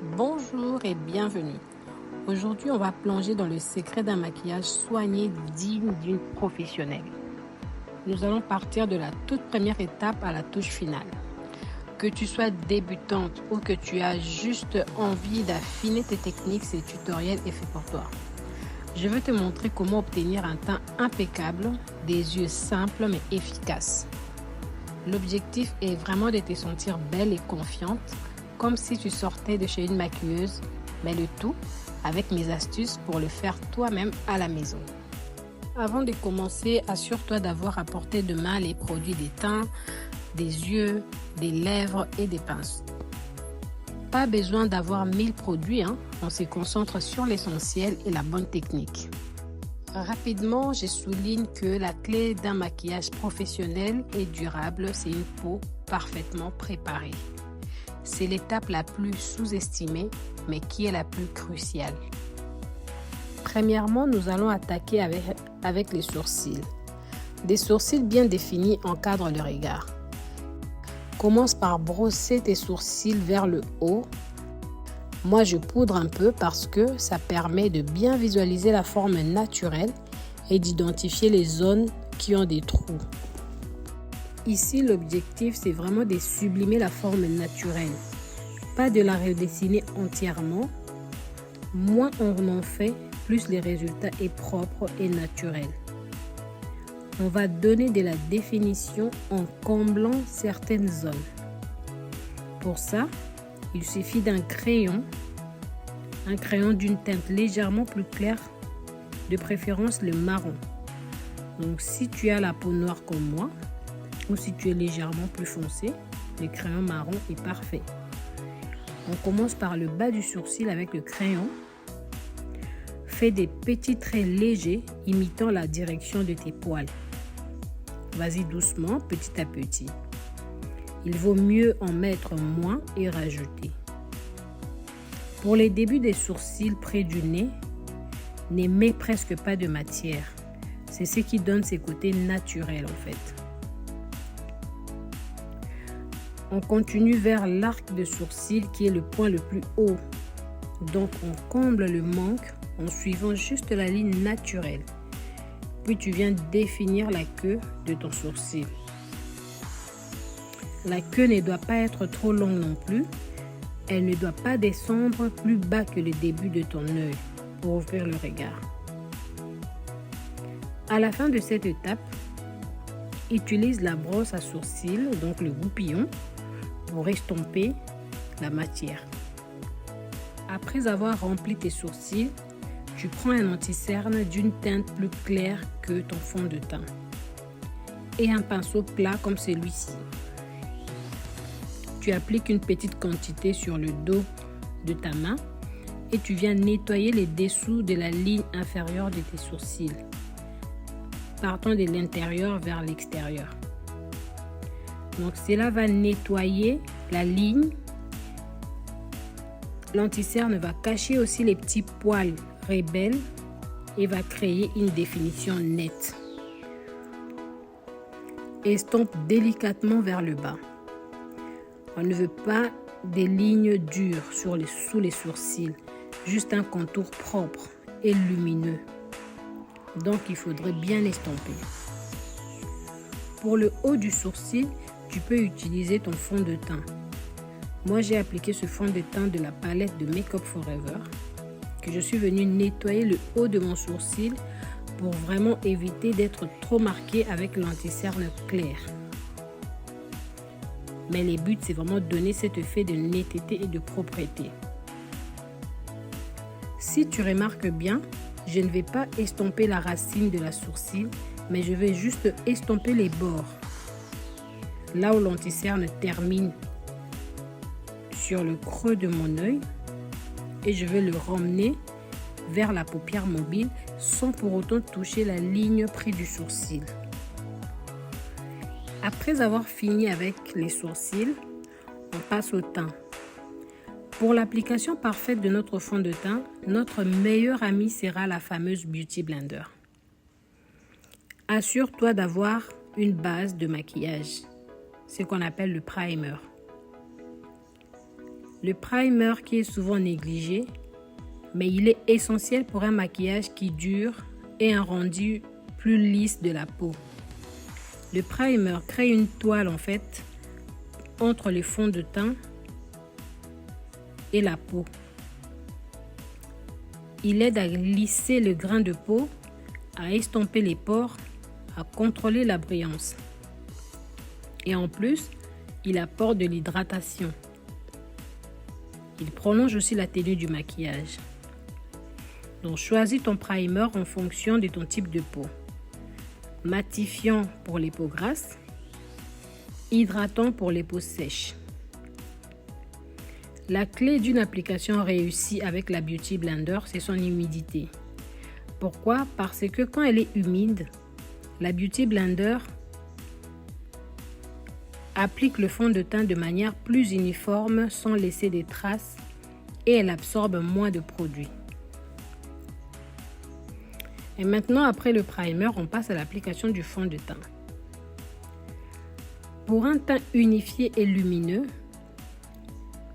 Bonjour et bienvenue. Aujourd'hui, on va plonger dans le secret d'un maquillage soigné digne d'une professionnelle. Nous allons partir de la toute première étape à la touche finale. Que tu sois débutante ou que tu as juste envie d'affiner tes techniques, ce tutoriel est fait pour toi. Je vais te montrer comment obtenir un teint impeccable, des yeux simples mais efficaces. L'objectif est vraiment de te sentir belle et confiante, comme si tu sortais de chez une maquilleuse, mais le tout avec mes astuces pour le faire toi-même à la maison. Avant de commencer, assure-toi d'avoir à portée de main les produits des teints, des yeux, des lèvres et des pinces. Pas besoin d'avoir 1000 produits, on se concentre sur l'essentiel et la bonne technique. Rapidement, je souligne que la clé d'un maquillage professionnel et durable, c'est une peau parfaitement préparée. C'est l'étape la plus sous-estimée, mais qui est la plus cruciale. Premièrement, nous allons attaquer avec les sourcils. Des sourcils bien définis encadrent le regard. Commence par brosser tes sourcils vers le haut. Moi, je poudre un peu parce que ça permet de bien visualiser la forme naturelle et d'identifier les zones qui ont des trous. Ici, l'objectif, c'est vraiment de sublimer la forme naturelle, pas de la redessiner entièrement. Moins on en fait, plus le résultat est propre et naturel. On va donner de la définition en comblant certaines zones. Pour ça, il suffit d'un crayon, d'une teinte légèrement plus claire, de préférence le marron. Donc si tu as la peau noire comme moi, ou si tu es légèrement plus foncé, le crayon marron est parfait. On commence par le bas du sourcil avec le crayon. Fais des petits traits légers imitant la direction de tes poils. Vas-y doucement, petit à petit. Il vaut mieux en mettre moins et rajouter. Pour les débuts des sourcils près du nez, ne mets presque pas de matière. C'est ce qui donne ses côtés naturels en fait. On continue vers l'arc de sourcil qui est le point le plus haut. Donc on comble le manque en suivant juste la ligne naturelle. Puis tu viens définir la queue de ton sourcil. La queue ne doit pas être trop longue non plus. Elle ne doit pas descendre plus bas que le début de ton œil pour ouvrir le regard. À la fin de cette étape, utilise la brosse à sourcils, donc le goupillon, pour estomper la matière. Après avoir rempli tes sourcils, tu prends un anti-cerne d'une teinte plus claire que ton fond de teint et un pinceau plat comme celui-ci. Tu appliques une petite quantité sur le dos de ta main et tu viens nettoyer les dessous de la ligne inférieure de tes sourcils, partant de l'intérieur vers l'extérieur. Donc cela va nettoyer la ligne. L'anti-cerne va cacher aussi les petits poils rebelles et va créer une définition nette. Estompe délicatement vers le bas. On ne veut pas des lignes dures sous les sourcils, juste un contour propre et lumineux. Donc il faudrait bien estomper. Pour le haut du sourcil, tu peux utiliser ton fond de teint. Moi, j'ai appliqué ce fond de teint de la palette de Make Up Forever que je suis venue nettoyer le haut de mon sourcil pour vraiment éviter d'être trop marqué avec l'anti-cerne clair. Mais le but, c'est vraiment de donner cet effet de netteté et de propreté. Si tu remarques bien, je ne vais pas estomper la racine de la sourcil, mais je vais juste estomper les bords. Là où l'anti-cerne termine sur le creux de mon œil, et je vais le ramener vers la paupière mobile sans pour autant toucher la ligne près du sourcil. Après avoir fini avec les sourcils, on passe au teint. Pour l'application parfaite de notre fond de teint, notre meilleur ami sera la fameuse Beauty Blender. Assure-toi d'avoir une base de maquillage, ce qu'on appelle le primer. Le primer qui est souvent négligé, mais il est essentiel pour un maquillage qui dure et un rendu plus lisse de la peau. Le primer crée une toile en fait entre le fond de teint et la peau. Il aide à lisser le grain de peau, à estomper les pores, à contrôler la brillance. Et en plus, il apporte de l'hydratation. Il prolonge aussi la tenue du maquillage. Donc choisis ton primer en fonction de ton type de peau. Matifiant pour les peaux grasses, hydratant pour les peaux sèches. La clé d'une application réussie avec la Beauty Blender, c'est son humidité. Pourquoi? Parce que quand elle est humide, la Beauty Blender applique le fond de teint de manière plus uniforme sans laisser des traces et elle absorbe moins de produit. Et maintenant, après le primer, on passe à l'application du fond de teint. Pour un teint unifié et lumineux,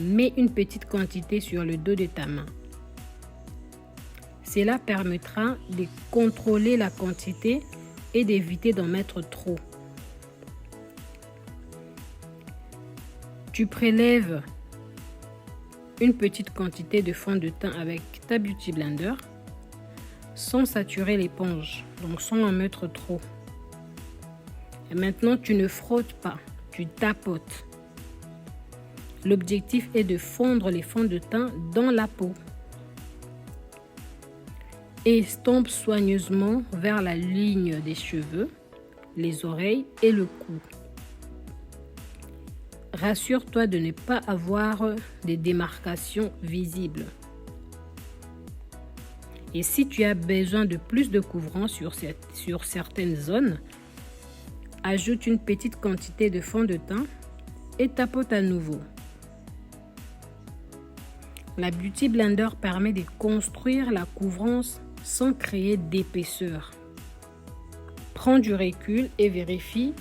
mets une petite quantité sur le dos de ta main. Cela permettra de contrôler la quantité et d'éviter d'en mettre trop. Tu prélèves une petite quantité de fond de teint avec ta Beauty Blender sans saturer l'éponge, donc sans en mettre trop. Et maintenant, tu ne frottes pas, tu tapotes. L'objectif est de fondre les fonds de teint dans la peau. Estompe soigneusement vers la ligne des cheveux, les oreilles et le cou. Rassure-toi de ne pas avoir des démarcations visibles. Et si tu as besoin de plus de couvrant sur certaines zones, ajoute une petite quantité de fond de teint et tapote à nouveau. La Beauty Blender permet de construire la couvrance sans créer d'épaisseur. Prends du recul et vérifie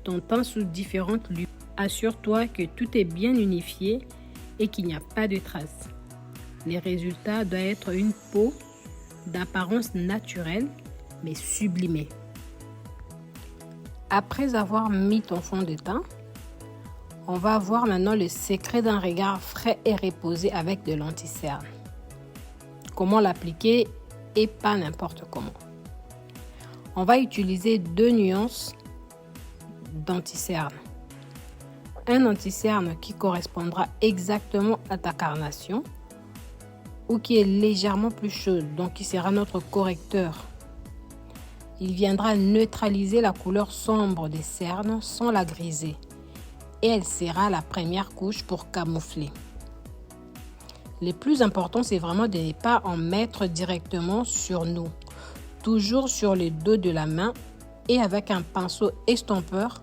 ton teint sous différentes lumières. Assure-toi que tout est bien unifié et qu'il n'y a pas de traces. Les résultats doivent être une peau d'apparence naturelle mais sublimée. Après avoir mis ton fond de teint, on va voir maintenant le secret d'un regard frais et reposé avec de l'anti-cerne. Comment l'appliquer et pas n'importe comment. On va utiliser 2 nuances d'anti-cerne. Un anti-cerne qui correspondra exactement à ta carnation ou qui est légèrement plus chaude, donc qui sera notre correcteur. Il viendra neutraliser la couleur sombre des cernes sans la griser et elle sera la première couche pour camoufler. Le plus important, c'est vraiment de ne pas en mettre directement sur nous, toujours sur le dos de la main et avec un pinceau estompeur,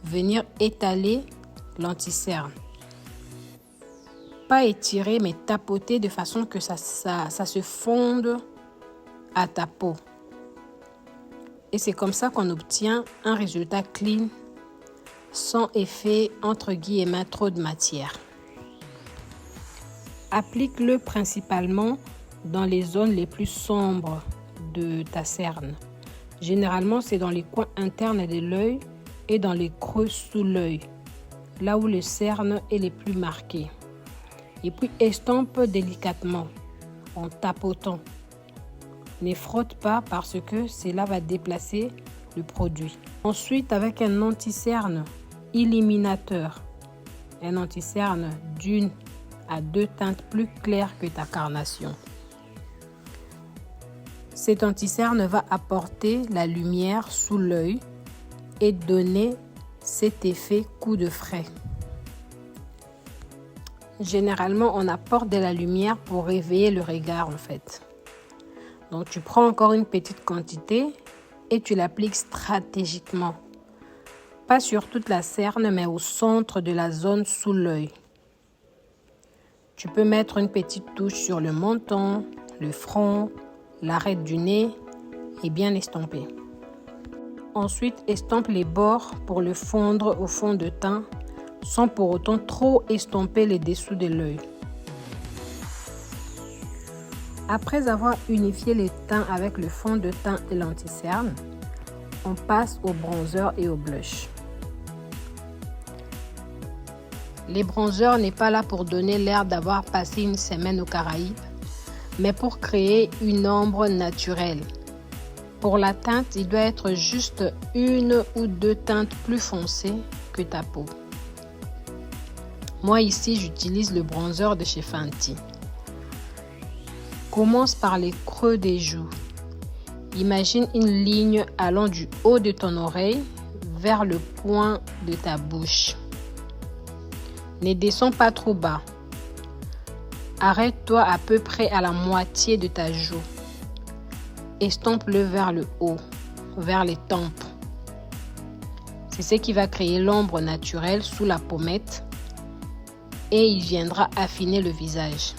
venir étaler l'anti-cerne. Pas étirer mais tapoter de façon que ça se fonde à ta peau. Et c'est comme ça qu'on obtient un résultat clean sans effet entre guillemets trop de matière. Applique-le principalement dans les zones les plus sombres de ta cerne. Généralement, c'est dans les coins internes de l'œil et dans les creux sous l'œil, là où le cerne est le plus marqué. Et puis estompe délicatement en tapotant. Ne frotte pas parce que cela va déplacer le produit. Ensuite, avec un anti-cerne illuminateur, un anti-cerne d'1 à 2 teintes plus claires que ta carnation. Cet anti-cerne va apporter la lumière sous l'œil et donner cet effet coup de frais. Généralement, on apporte de la lumière pour réveiller le regard en fait. Donc, tu prends encore une petite quantité et tu l'appliques stratégiquement. Pas sur toute la cerne, mais au centre de la zone sous l'œil. Tu peux mettre une petite touche sur le menton, le front, l'arête du nez et bien estomper. Ensuite, estompe les bords pour le fondre au fond de teint sans pour autant trop estomper les dessous de l'œil. Après avoir unifié les teints avec le fond de teint et l'anti-cerne, on passe au bronzer et au blush. Les bronzers n'est pas là pour donner l'air d'avoir passé une semaine aux Caraïbes, mais pour créer une ombre naturelle. Pour la teinte, il doit être juste 1 ou 2 teintes plus foncées que ta peau. Moi ici, j'utilise le bronzer de chez Fenty. Commence par les creux des joues. Imagine une ligne allant du haut de ton oreille vers le point de ta bouche. Ne descends pas trop bas. Arrête-toi à peu près à la moitié de ta joue. Estompe-le vers le haut, vers les tempes. C'est ce qui va créer l'ombre naturelle sous la pommette et il viendra affiner le visage.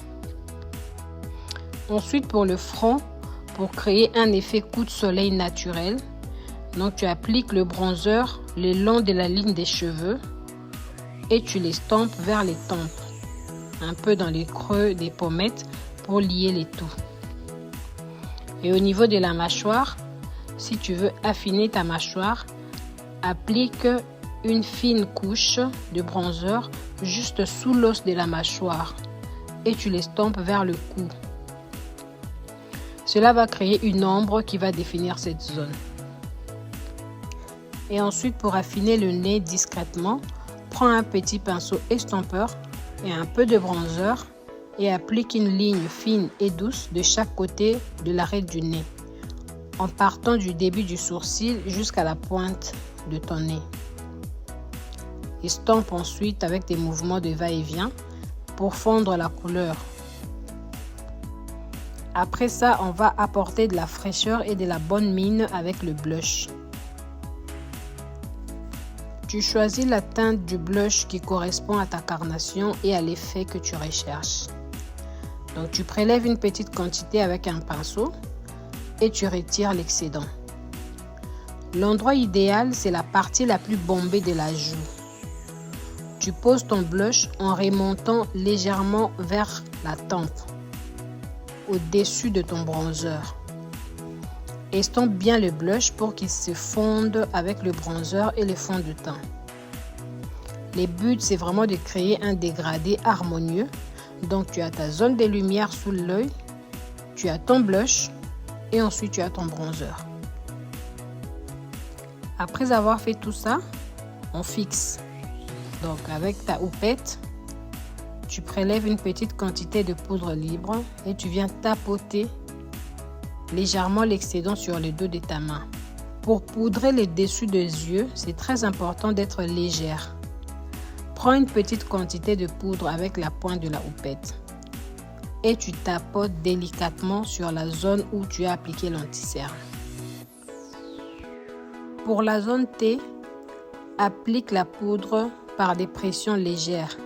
Ensuite, pour le front, pour créer un effet coup de soleil naturel, donc tu appliques le bronzer le long de la ligne des cheveux et tu l'estampes vers les tempes, un peu dans les creux des pommettes pour lier les tout. Et au niveau de la mâchoire, si tu veux affiner ta mâchoire, applique une fine couche de bronzer juste sous l'os de la mâchoire et tu l'estampes vers le cou. Cela va créer une ombre qui va définir cette zone. Et ensuite, pour affiner le nez discrètement, prends un petit pinceau estompeur et un peu de bronzer et applique une ligne fine et douce de chaque côté de l'arête du nez, en partant du début du sourcil jusqu'à la pointe de ton nez. Estompe ensuite avec des mouvements de va-et-vient pour fondre la couleur. Après ça, on va apporter de la fraîcheur et de la bonne mine avec le blush. Tu choisis la teinte du blush qui correspond à ta carnation et à l'effet que tu recherches. Donc tu prélèves une petite quantité avec un pinceau et tu retires l'excédent. L'endroit idéal, c'est la partie la plus bombée de la joue. Tu poses ton blush en remontant légèrement vers la tempe, au-dessus de ton bronzer. Estompe bien le blush pour qu'il se fonde avec le bronzer et le fond de teint. Le but, c'est vraiment de créer un dégradé harmonieux. Donc, tu as ta zone de lumière sous l'œil, tu as ton blush et ensuite tu as ton bronzer. Après avoir fait tout ça, on fixe. Donc, avec ta houppette, tu prélèves une petite quantité de poudre libre et tu viens tapoter légèrement l'excédent sur le dos de ta main. Pour poudrer les dessus des yeux, c'est très important d'être légère. Prends une petite quantité de poudre avec la pointe de la houppette et tu tapotes délicatement sur la zone où tu as appliqué l'anti-cerne. Pour la zone T, applique la poudre par des pressions légères.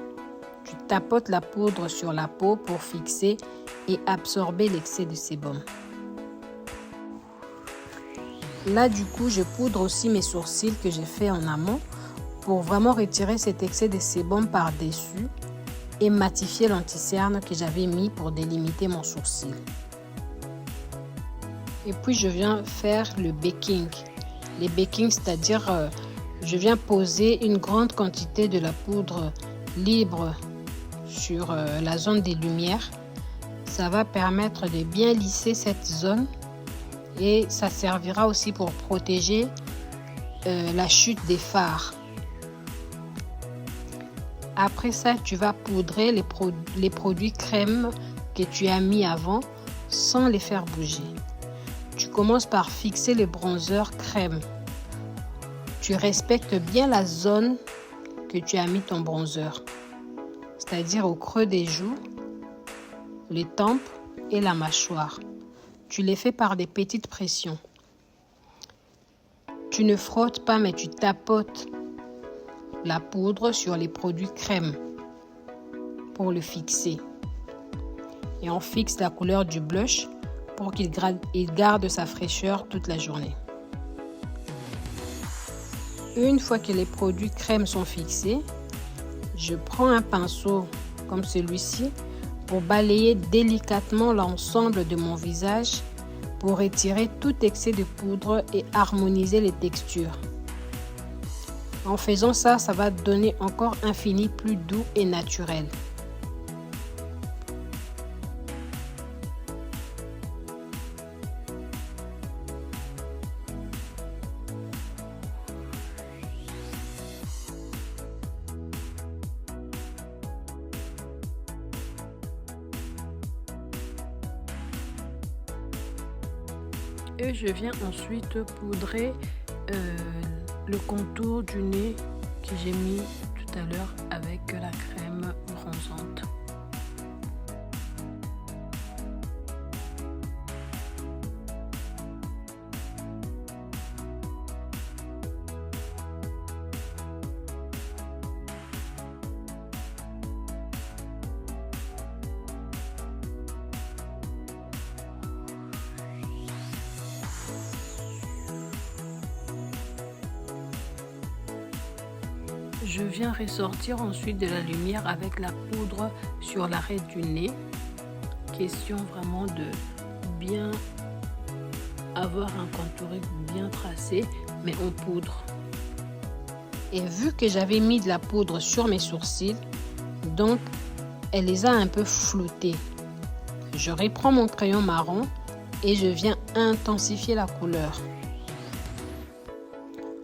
Tu tapotes la poudre sur la peau pour fixer et absorber l'excès de sébum. Là, du coup, je poudre aussi mes sourcils que j'ai fait en amont pour vraiment retirer cet excès de sébum par-dessus et matifier l'anti-cerne que j'avais mis pour délimiter mon sourcil. Et puis, je viens faire le baking. Les baking, c'est-à-dire je viens poser une grande quantité de la poudre libre sur la zone des lumières. Ça va permettre de bien lisser cette zone et ça servira aussi pour protéger la chute des fards. Après ça, tu vas poudrer les produits crème que tu as mis avant sans les faire bouger. Tu commences par fixer le bronzer crème. Tu respectes bien la zone que tu as mis ton bronzer, c'est-à-dire au creux des joues, les tempes et la mâchoire. Tu les fais par des petites pressions. Tu ne frottes pas, mais tu tapotes la poudre sur les produits crème pour le fixer. Et on fixe la couleur du blush pour qu'il garde sa fraîcheur toute la journée. Une fois que les produits crème sont fixés, je prends un pinceau comme celui-ci pour balayer délicatement l'ensemble de mon visage pour retirer tout excès de poudre et harmoniser les textures. En faisant ça, ça va donner encore un fini plus doux et naturel. Et je viens ensuite poudrer le contour du nez que j'ai mis tout à l'heure avec la crème bronzante. Je viens ressortir ensuite de la lumière avec la poudre sur l'arête du nez. Question vraiment de bien avoir un contour bien tracé, mais en poudre. Et vu que j'avais mis de la poudre sur mes sourcils, donc elle les a un peu floutés. Je reprends mon crayon marron et je viens intensifier la couleur.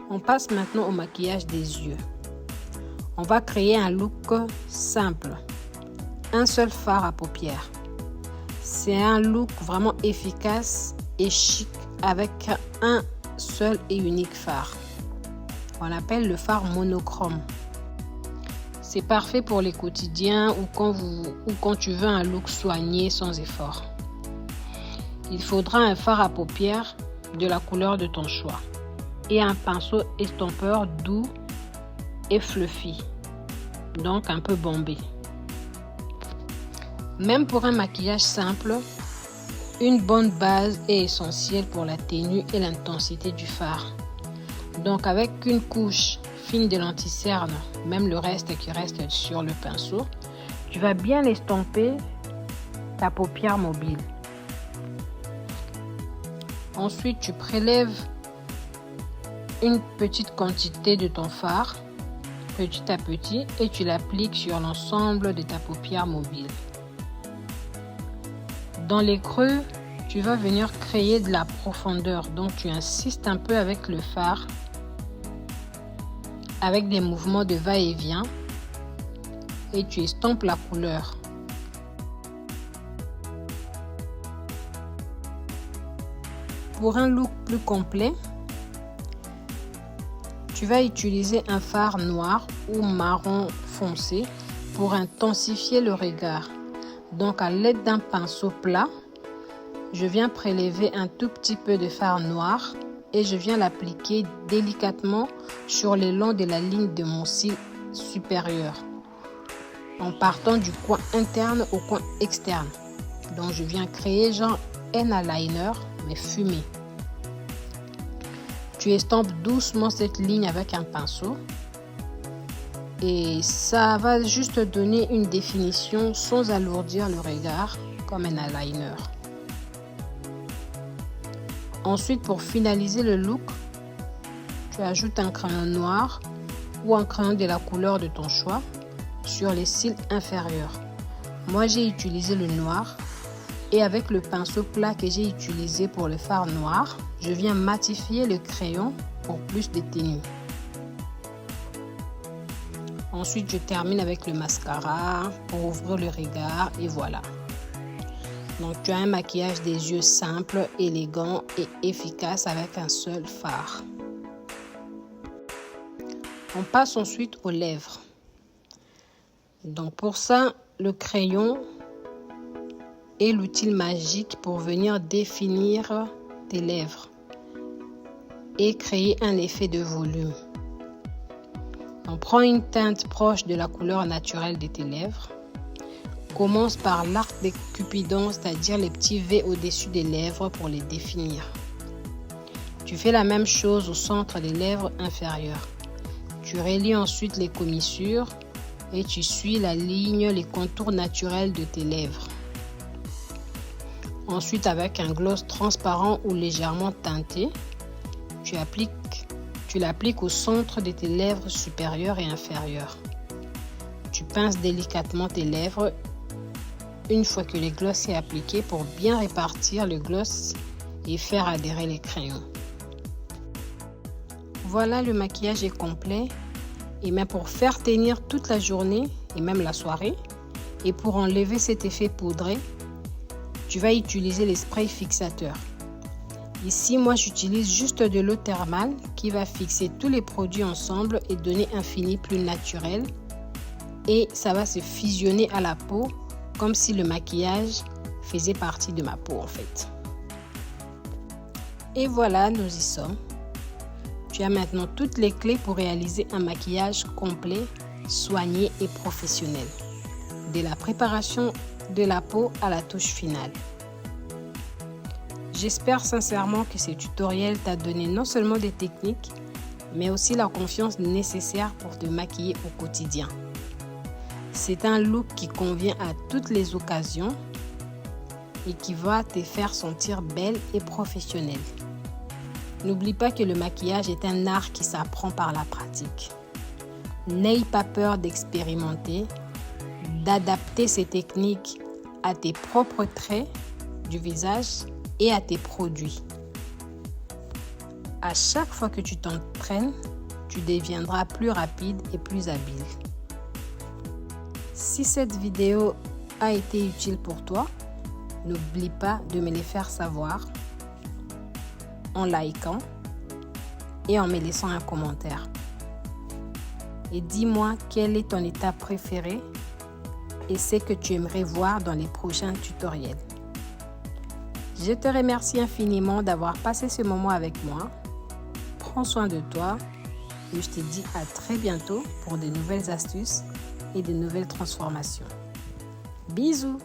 On passe maintenant au maquillage des yeux. On va créer un look simple. Un seul fard à paupières. C'est un look vraiment efficace et chic avec un seul et unique fard. On l'appelle le fard monochrome. C'est parfait pour les quotidiens ou quand tu veux un look soigné sans effort. Il faudra un fard à paupières de la couleur de ton choix et un pinceau estompeur doux et fluffy, donc un peu bombé. Même pour un maquillage simple, une bonne base est essentielle pour la tenue et l'intensité du fard. Donc avec une couche fine de l'anti-cerne, même le reste qui reste sur le pinceau, tu vas bien estomper ta paupière mobile. Ensuite, tu prélèves une petite quantité de ton fard petit à petit et tu l'appliques sur l'ensemble de ta paupière mobile. Dans les creux, tu vas venir créer de la profondeur, donc tu insistes un peu avec le fard avec des mouvements de va-et-vient et tu estompes la couleur. Pour un look plus complet, tu vas utiliser un fard noir ou marron foncé pour intensifier le regard. Donc à l'aide d'un pinceau plat, je viens prélever un tout petit peu de fard noir et je viens l'appliquer délicatement sur le long de la ligne de mon cil supérieur, en partant du coin interne au coin externe. Donc je viens créer genre un eyeliner mais fumé. Tu estompes doucement cette ligne avec un pinceau et ça va juste donner une définition sans alourdir le regard comme un eyeliner. Ensuite, pour finaliser le look, tu ajoutes un crayon noir ou un crayon de la couleur de ton choix sur les cils inférieurs. Moi, j'ai utilisé le noir et avec le pinceau plat que j'ai utilisé pour le fard noir, je viens matifier le crayon pour plus de tenue. Ensuite, je termine avec le mascara pour ouvrir le regard et voilà. Donc, tu as un maquillage des yeux simple, élégant et efficace avec un seul fard. On passe ensuite aux lèvres. Donc, pour ça, le crayon est l'outil magique pour venir définir tes lèvres et créer un effet de volume. On prend une teinte proche de la couleur naturelle de tes lèvres. Commence par l'arc de Cupidon, c'est-à-dire les petits V au-dessus des lèvres pour les définir. Tu fais la même chose au centre des lèvres inférieures. Tu relis ensuite les commissures et tu suis la ligne, les contours naturels de tes lèvres. Ensuite, avec un gloss transparent ou légèrement teinté, tu l'appliques au centre de tes lèvres supérieures et inférieures. Tu pinces délicatement tes lèvres une fois que le gloss est appliqué pour bien répartir le gloss et faire adhérer les crayons. Voilà, le maquillage est complet. Et même pour faire tenir toute la journée et même la soirée, et pour enlever cet effet poudré, tu vas utiliser les sprays fixateurs. Ici, moi, j'utilise juste de l'eau thermale qui va fixer tous les produits ensemble et donner un fini plus naturel. Et ça va se fusionner à la peau comme si le maquillage faisait partie de ma peau en fait. Et voilà, nous y sommes. Tu as maintenant toutes les clés pour réaliser un maquillage complet, soigné et professionnel. De la préparation de la peau à la touche finale. J'espère sincèrement que ce tutoriel t'a donné non seulement des techniques, mais aussi la confiance nécessaire pour te maquiller au quotidien. C'est un look qui convient à toutes les occasions et qui va te faire sentir belle et professionnelle. N'oublie pas que le maquillage est un art qui s'apprend par la pratique. N'aie pas peur d'expérimenter, d'adapter ces techniques à tes propres traits du visage et à tes produits. À chaque fois que tu t'entraînes, tu deviendras plus rapide et plus habile. Si cette vidéo a été utile pour toi, n'oublie pas de me le faire savoir en likant et en me laissant un commentaire. Et dis-moi quelle est ton étape préférée et ce que tu aimerais voir dans les prochains tutoriels. Je te remercie infiniment d'avoir passé ce moment avec moi. Prends soin de toi et je te dis à très bientôt pour de nouvelles astuces et de nouvelles transformations. Bisous!